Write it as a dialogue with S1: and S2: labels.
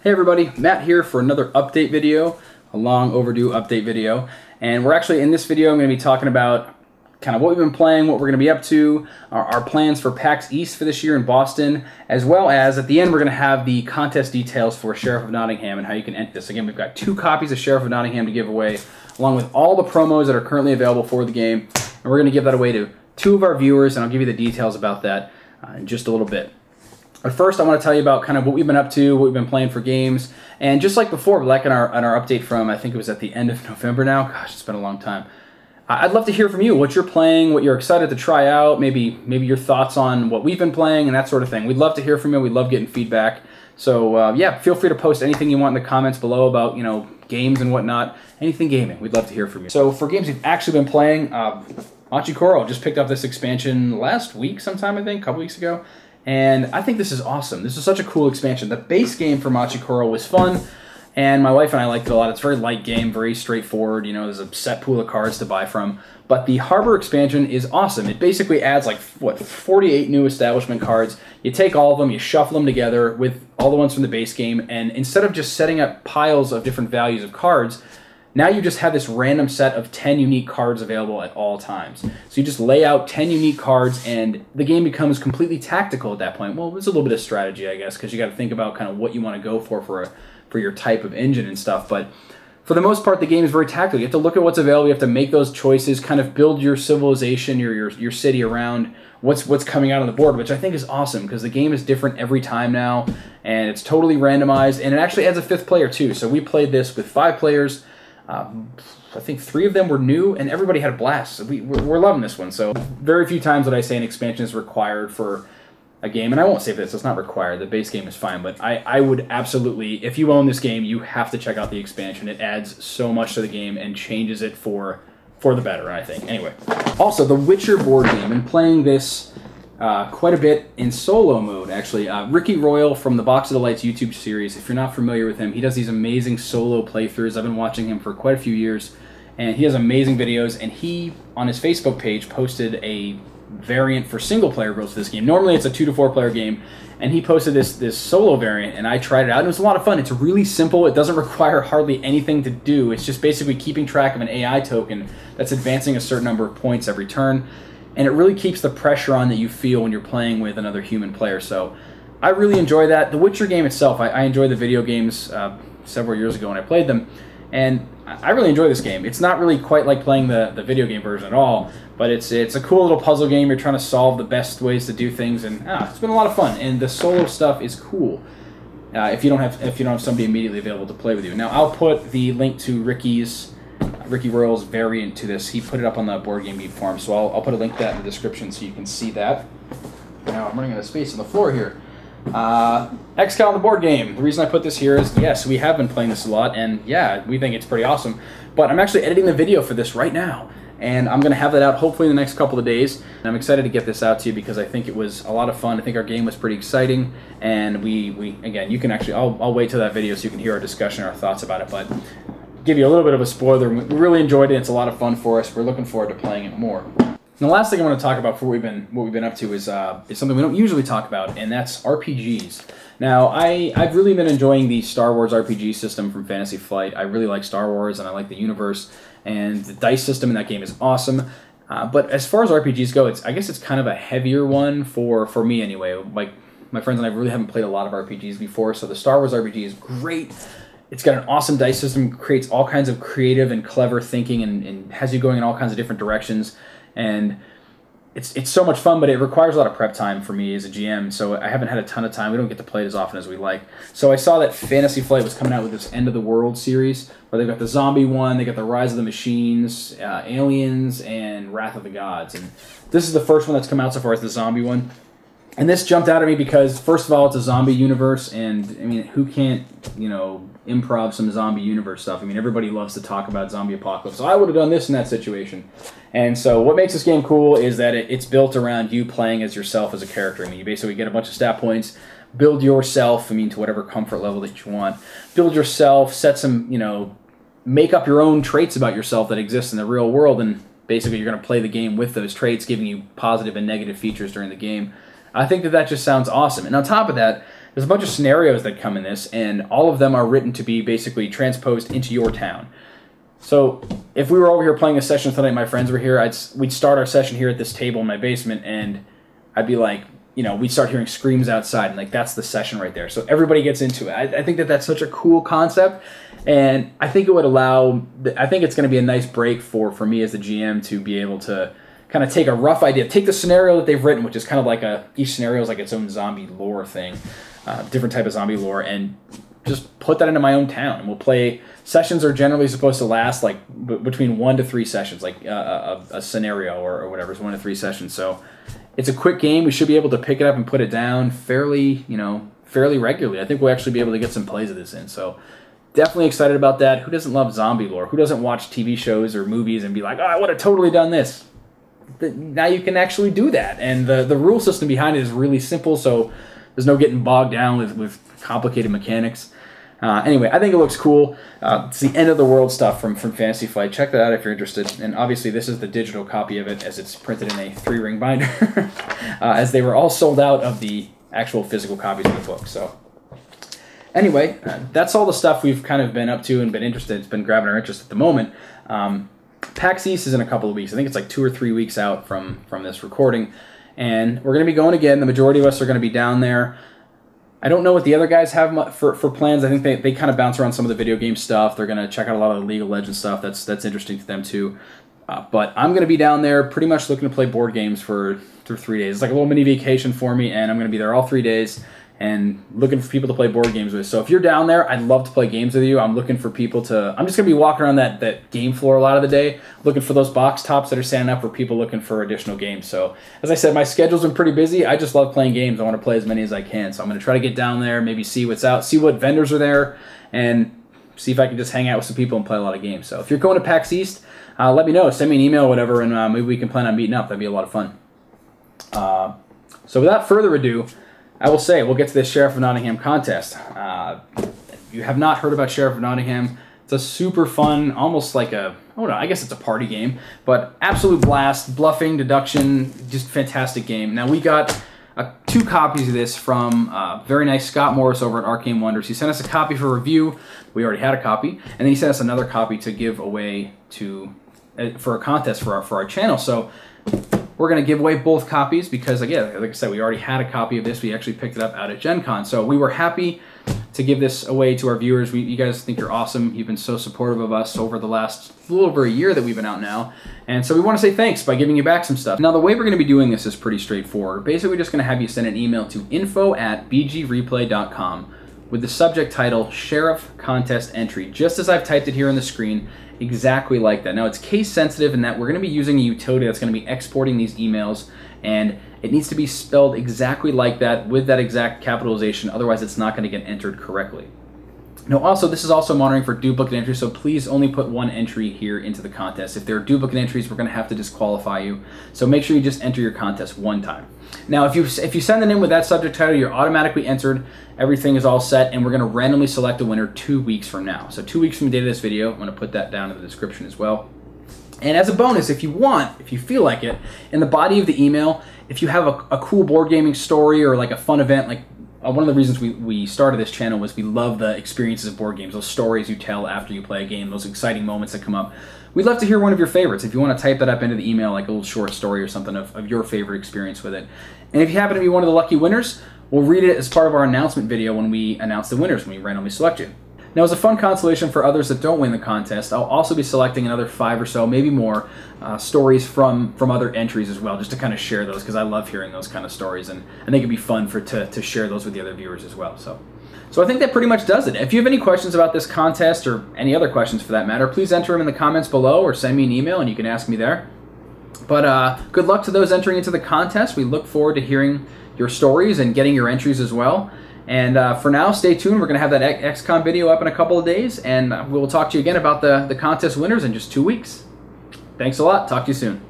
S1: Hey everybody, Matt here for another update video, a long overdue update video. And we're actually, in this video, I'm going to be talking about kind of what we've been playing, what we're going to be up to, our plans for PAX East for this year in Boston, as well as at the end we're going to have the contest details for Sheriff of Nottingham and how you can enter this. Again, we've got 2 copies of Sheriff of Nottingham to give away, along with all the promos that are currently available for the game. And we're going to give that away to 2 of our viewers, and I'll give you the details about that in just a little bit. But first, I want to tell you about kind of what we've been up to, what we've been playing for games, and just like before, like in our update from, I think it was at the end of November now. Gosh, it's been a long time. I'd love to hear from you, what you're playing, what you're excited to try out, maybe your thoughts on what we've been playing and that sort of thing. We'd love to hear from you. We love getting feedback. So yeah, feel free to post anything you want in the comments below about games and whatnot. Anything gaming, we'd love to hear from you. So for games we've actually been playing, Machi Koro just picked up this expansion last week sometime, I think, a couple weeks ago. And I think this is awesome. This is such a cool expansion. The base game for Machi Koro was fun, and my wife and I liked it a lot. It's a very light game, very straightforward. There's a set pool of cards to buy from. But the Harbor expansion is awesome. It basically adds like, what, 48 new establishment cards. You take all of them, you shuffle them together with all the ones from the base game, and instead of just setting up piles of different values of cards, now you just have this random set of 10 unique cards available at all times. So you just lay out 10 unique cards, and the game becomes completely tactical at that point. Well, there's a little bit of strategy, I guess, because you got to think about kind of what you want to go for your type of engine and stuff. But for the most part, the game is very tactical. You have to look at what's available. You have to make those choices, kind of build your civilization, your city around what's coming out on the board, which I think is awesome because the game is different every time now, and it's totally randomized, and it actually adds a 5th player too. So we played this with 5 players. I think 3 of them were new, and everybody had a blast. So we're loving this one. So very few times would I say an expansion is required for a game, and I won't say this, it's not required. The base game is fine, but I would absolutely, if you own this game, you have to check out the expansion. It adds so much to the game and changes it for the better, I think. Anyway, also the Witcher board game, and playing this quite a bit in solo mode, actually. Ricky Royal from the Box of Delights YouTube series, if you're not familiar with him, he does these amazing solo playthroughs. I've been watching him for quite a few years, and he has amazing videos, and he, on his Facebook page, posted a variant for single-player rules for this game. Normally it's a 2 to 4 player game, and he posted this solo variant, and I tried it out, and it was a lot of fun. It's really simple. It doesn't require hardly anything to do. It's just basically keeping track of an AI token that's advancing a certain number of points every turn. And it really keeps the pressure on that you feel when you're playing with another human player. So I really enjoy that. The Witcher game itself, I enjoyed the video games several years ago when I played them. And I really enjoy this game. It's not really quite like playing the video game version at all, but it's a cool little puzzle game. You're trying to solve the best ways to do things, and it's been a lot of fun. And the solo stuff is cool if you don't have somebody immediately available to play with you. Now I'll put the link to Ricky Royal's variant to this. He put it up on the Board Game Geek forum, so I'll put a link to that in the description so you can see that. Now I'm running out of space on the floor here. XCal, the board game. The reason I put this here is, yes, we have been playing this a lot, and yeah, we think it's pretty awesome. But I'm actually editing the video for this right now, and I'm going to have that out hopefully in the next couple of days. And I'm excited to get this out to you because I think it was a lot of fun. I think our game was pretty exciting, and we again, you can actually, I'll wait till that video so you can hear our discussion, our thoughts about it, but give you a little bit of a spoiler. We really enjoyed it. It's a lot of fun for us. We're looking forward to playing it more. And the last thing I want to talk about before what we've been up to is something we don't usually talk about, and that's RPGs. Now, I've really been enjoying the Star Wars RPG system from Fantasy Flight. I really like Star Wars, and I like the universe, and the dice system in that game is awesome. But as far as RPGs go, I guess it's kind of a heavier one for me anyway. Like, my friends and I really haven't played a lot of RPGs before, so the Star Wars RPG is great. It's got an awesome dice system, creates all kinds of creative and clever thinking, and has you going in all kinds of different directions. And it's so much fun, but it requires a lot of prep time for me as a GM, so I haven't had a ton of time. We don't get to play it as often as we like. So I saw that Fantasy Flight was coming out with this End of the World series, where they've got the zombie one, they got the Rise of the Machines, Aliens, and Wrath of the Gods. And this is the first one that's come out so far, as the zombie one. And this jumped out at me because, first of all, it's a zombie universe, and, I mean, who can't, improv some zombie universe stuff? I mean, everybody loves to talk about zombie apocalypse, so I would have done this in that situation. And so what makes this game cool is that it's built around you playing as yourself as a character. I mean, you basically get a bunch of stat points, build yourself, to whatever comfort level that you want. Build yourself, set some, make up your own traits about yourself that exist in the real world, and basically you're going to play the game with those traits, giving you positive and negative features during the game. I think that just sounds awesome. And on top of that, there's a bunch of scenarios that come in this, and all of them are written to be basically transposed into your town. So if we were over here playing a session tonight, my friends were here, we'd start our session here at this table in my basement, and I'd be like, you know, we'd start hearing screams outside, and like that's the session right there. So everybody gets into it. I think that that's such a cool concept, and I think it would allow, I think it's going to be a nice break for me as the GM to be able to kind of take a rough idea, take the scenario that they've written, which is kind of like each scenario is like its own zombie lore thing, different type of zombie lore, and just put that into my own town. And we'll play, sessions are generally supposed to last like between 1 to 3 sessions, like a scenario or whatever is 1 to 3 sessions. So it's a quick game. We should be able to pick it up and put it down fairly, you know, fairly regularly. I think we'll actually be able to get some plays of this in. So definitely excited about that. Who doesn't love zombie lore? Who doesn't watch TV shows or movies and be like, oh, I would have totally done this? Now you can actually do that. And the rule system behind it is really simple, so there's no getting bogged down with complicated mechanics. Anyway, I think it looks cool. It's the end of the world stuff from Fantasy Flight. Check that out if you're interested. And obviously this is the digital copy of it as it's printed in a 3-ring binder, as they were all sold out of the actual physical copies of the book. So anyway, that's all the stuff we've kind of been up to and been interested. It's been grabbing our interest at the moment. PAX East is in a couple of weeks. I think it's like 2 or 3 weeks out from this recording. And we're going to be going again. The majority of us are going to be down there. I don't know what the other guys have for plans. I think they kind of bounce around some of the video game stuff. They're going to check out a lot of the League of Legends stuff. That's interesting to them too. But I'm going to be down there pretty much looking to play board games for 3 days. It's like a little mini vacation for me, and I'm going to be there all 3 days and looking for people to play board games with. So if you're down there, I'd love to play games with you. I'm looking for people to... I'm just going to be walking around that game floor a lot of the day, looking for those box tops that are standing up for people looking for additional games. So as I said, my schedule's been pretty busy. I just love playing games. I want to play as many as I can. So I'm going to try to get down there, maybe see what's out, see what vendors are there, and see if I can just hang out with some people and play a lot of games. So if you're going to PAX East, let me know. Send me an email or whatever, and maybe we can plan on meeting up. That'd be a lot of fun. So without further ado, I will say, we'll get to this Sheriff of Nottingham contest. If you have not heard about Sheriff of Nottingham, it's a super fun, almost like a, I guess it's a party game, but absolute blast, bluffing, deduction, just fantastic game. Now we got 2 copies of this from very nice Scott Morris over at Arcane Wonders. He sent us a copy for review. We already had a copy, and then he sent us another copy to give away for a contest for our channel. So we're going to give away both copies because, again, like I said, we already had a copy of this. We actually picked it up out at Gen Con. So we were happy to give this away to our viewers. You guys think you're awesome. You've been so supportive of us over the last little over a year that we've been out now. And so we want to say thanks by giving you back some stuff. Now, the way we're going to be doing this is pretty straightforward. Basically, we're just going to have you send an email to info@bgreplay.com with the subject title, Sheriff Contest Entry, just as I've typed it here on the screen, exactly like that. Now, it's case sensitive in that we're going to be using a utility that's going to be exporting these emails, and it needs to be spelled exactly like that with that exact capitalization, otherwise it's not going to get entered correctly. Now, also, this is also monitoring for duplicate entries, so please only put 1 entry here into the contest. If there are duplicate entries, we're going to have to disqualify you, so make sure you just enter your contest 1 time. Now, if you send it in with that subject title, you're automatically entered, everything is all set, and we're going to randomly select a winner 2 weeks from now. So 2 weeks from the date of this video, I'm going to put that down in the description as well. And as a bonus, if you want, if you feel like it, in the body of the email, if you have a cool board gaming story or like a fun event, like one of the reasons we started this channel was we love the experiences of board games, those stories you tell after you play a game, those exciting moments that come up. We'd love to hear one of your favorites. If you want to type that up into the email, like a little short story or something of your favorite experience with it. And if you happen to be one of the lucky winners, we'll read it as part of our announcement video when we announce the winners, when we randomly select you. Now, as a fun consolation for others that don't win the contest, I'll also be selecting another 5 or so, maybe more, stories from other entries as well, just to kind of share those, because I love hearing those kind of stories, and I think it'd be fun to share those with the other viewers as well. So I think that pretty much does it. If you have any questions about this contest, or any other questions for that matter, please enter them in the comments below, or send me an email, and you can ask me there. But good luck to those entering into the contest. We look forward to hearing your stories and getting your entries as well. And for now, stay tuned. We're going to have that XCOM video up in a couple of days, and we'll talk to you again about the contest winners in just 2 weeks. Thanks a lot. Talk to you soon.